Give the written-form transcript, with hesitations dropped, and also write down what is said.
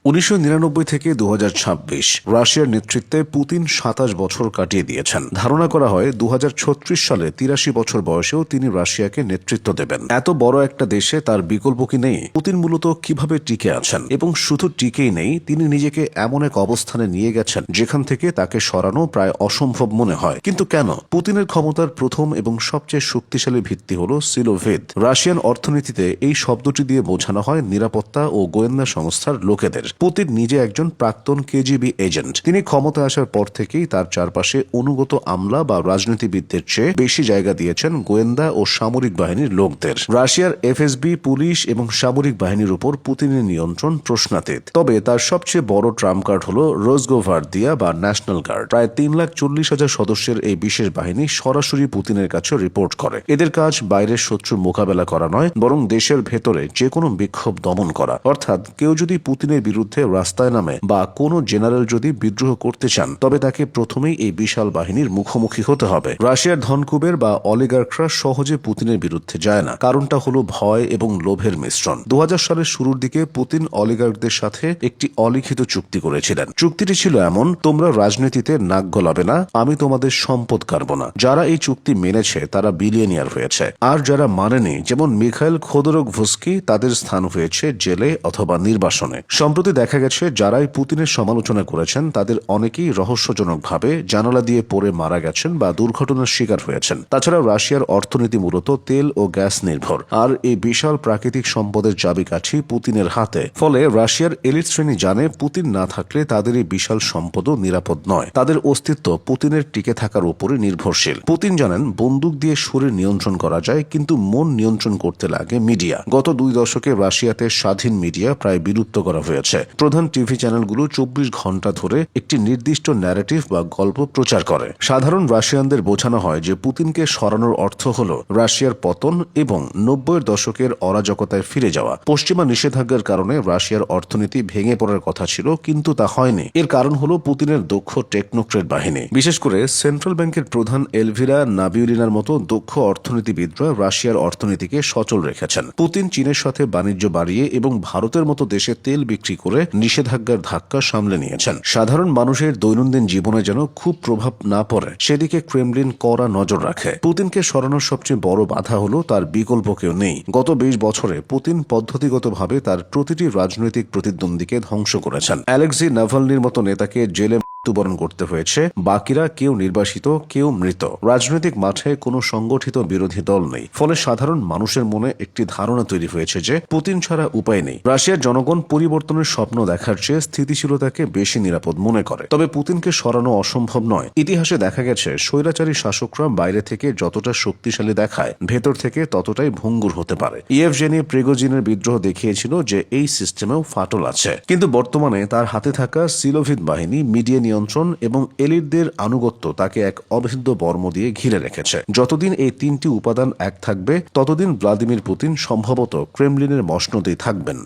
1999 থেকে 2026 রাশিয়ার নেতৃত্বে পুতিন 27 বছর কাটিয়ে দিয়েছেন। ধারণা করা হয় 2036 সালে 83 বছর বয়সেও তিনি রাশিয়াকে নেতৃত্ব দেবেন। এত বড় একটা দেশে তার বিকল্প কি নেই? পুতিন মূলত কিভাবে টিকে আছেন, এবং শুধু টিকেই নেই, তিনি নিজেকে এমন এক অবস্থানে নিয়ে গেছেন যেখান থেকে তাকে সরানো প্রায় অসম্ভব মনে হয়। কিন্তু কেন? পুতিনের ক্ষমতার প্রথম এবং সবচেয়ে শক্তিশালী ভিত্তি হল সিলোভিদ। রাশিয়ান অর্থনীতিতে এই শব্দটি দিয়ে বোঝানো হয় নিরাপত্তা ও গোয়েন্দা সংস্থার লোকেদের। পুতিন নিজে একজন প্রাক্তন কেজিবি এজেন্ট। তিনি ক্ষমতায় আসার পর থেকেই তার চারপাশে অনুগত আমলা বা রাজনীতিবিদদের চেয়ে বেশি জায়গা দিয়েছেন গোয়েন্দা ও সামরিক বাহিনীর লোকদের। রাশিয়ার এফএসবি, পুলিশ এবং সামরিক বাহিনীর উপর পুতিনের নিয়ন্ত্রণ প্রশ্নাতীত। তবে তার সবচেয়ে বড় ট্রাম্প কার্ড হল রোজগোভার্দিয়া বা ন্যাশনাল গার্ড। প্রায় 3,40,000 সদস্যের এই বিশেষ বাহিনী সরাসরি পুতিনের কাছে রিপোর্ট করে। এদের কাজ বাইরের শত্রুর মোকাবেলা করা নয়, বরং দেশের ভেতরে যে কোনো বিক্ষোভ দমন করা। অর্থাৎ কেউ যদি পুতিনের বিরুদ্ধে রাস্তায় নামে বা কোনো জেনারেল যদি বিদ্রোহ করতে চান, তবে তাকে প্রথমেই এই বিশাল বাহিনীর মুখোমুখি হতে হবে। রাশিয়ার ধনকুবের বা অলিগার্করা সহজে পুতিনের বিরুদ্ধে যায় না। কারণটা হলো ভয় এবং লোভের মিশ্রণ। 2000 সালের শুরুর দিকে পুতিন অলিগার্কদের সাথে একটি অলিখিত চুক্তি করেছিলেন। চুক্তিটি ছিল এমন: তোমরা রাজনীতিতে নাক গলাবে না, আমি তোমাদের সম্পদ কাড়ব না। যারা এই চুক্তি মেনেছে তারা বিলিয়নিয়ার হয়েছে, আর যারা মানেনি, যেমন মিখাইল খোদরকভস্কি, তাদের স্থান হয়েছে জেলে অথবা নির্বাসনে। সম্প্রতি দেখা গেছে যারাই পুতিনের সমালোচনা করেছেন তাদের অনেকেই রহস্যজনকভাবে জানালা দিয়ে পড়ে মারা গেছেন বা দুর্ঘটনার শিকার হয়েছেন। তাছাড়া রাশিয়ার অর্থনীতি মূলত তেল ও গ্যাস নির্ভর, আর এই বিশাল প্রাকৃতিক সম্পদের চাবিকাঠি পুতিনের হাতে। ফলে রাশিয়ার এলিট শ্রেণী জানে পুতিন না থাকলে তাদের এই বিশাল সম্পদও নিরাপদ নয়। তাদের অস্তিত্ব পুতিনের টিকে থাকার উপরে নির্ভরশীল। পুতিন জানেন বন্দুক দিয়ে শরীর নিয়ন্ত্রণ করা যায়, কিন্তু মন নিয়ন্ত্রণ করতে লাগে মিডিয়া। গত 2 দশকে রাশিয়াতে স্বাধীন মিডিয়া প্রায় বিলুপ্ত করা হয়েছে। প্রধান টিভি চ্যানেলগুলো 24 ঘন্টা ধরে একটি নির্দিষ্ট ন্যারেটিভ বা গল্প প্রচার করে। সাধারণ রাশিয়ানদের বোঝানো হয় যে পুতিনকে সরানোর অর্থ হল রাশিয়ার পতন এবং 90-এর দশকের অরাজকতায় ফিরে যাওয়া। পশ্চিমা নিষেধাজ্ঞার কারণে রাশিয়ার অর্থনীতি ভেঙে পড়ার কথা ছিল, কিন্তু তা হয়নি। এর কারণ হল পুতিনের দক্ষ টেকনোক্রেট বাহিনী। বিশেষ করে সেন্ট্রাল ব্যাংকের প্রধান এলভিরা নাবিউলিনার মতো দক্ষ অর্থনীতিবিদরা রাশিয়ার অর্থনীতিকে সচল রেখেছেন। পুতিন চীনের সাথে বাণিজ্য বাড়িয়ে এবং ভারতের মতো দেশে তেল বিক্রি করে নিষেধাজ্ঞার ধাক্কা সামলে নিয়েছেন। সাধারণ মানুষের দৈনন্দিন জীবনে যেন খুব প্রভাব না পড়ে, সেদিকে ক্রেমলিন কড়া নজর রাখে। পুতিনকে সরানোর সবচেয়ে বড় বাধা হলো তার বিকল্প কেউ নেই। গত 20 বছরে পুতিন পদ্ধতিগতভাবে তার প্রতিটি রাজনৈতিক প্রতিদ্বন্দ্বীকে ধ্বংস করেছেন। অ্যালেক্সি নাভালনির মতো নেতাকে জেলে মৃত্যুবরণ করতে হয়েছে, বাকিরা কেউ নির্বাসিত, কেউ মৃত। রাজনৈতিক মাঠে কোনো সংগঠিত বিরোধী দল নেই। ফলে সাধারণ মানুষের মনে একটি ধারণা তৈরি হয়েছে যে পুতিন ছাড়া উপায় নেই। রাশিয়ার জনগণ পরিবর্তনের স্বপ্ন দেখার চেয়ে স্থিতিশীলতাকে বেশি নিরাপদ মনে করে। তবে পুতিনকে সরানো অসম্ভব নয়। ইতিহাসে দেখা গেছে স্বৈরাচারী শাসকরা বাইরে থেকে যতটা শক্তিশালী দেখায়, ভেতর থেকে ততটাই ভঙ্গুর হতে পারে। ইয়েভজেনি প্রিগোজিনের বিদ্রোহ দেখিয়েছিল যে এই সিস্টেমেও ফাটল আছে। কিন্তু বর্তমানে তার হাতে থাকা সিলোভিদ বাহিনী, মিডিয়া নিয়ন্ত্রণ এবং এলিটদের আনুগত্য তাকে এক অভেদ্য বর্ম দিয়ে ঘিরে রেখেছে। যতদিন এই 3টি উপাদান এক থাকবে, ততদিন ভ্লাদিমির পুতিন সম্ভবত ক্রেমলিনের মসনদেই থাকবেন।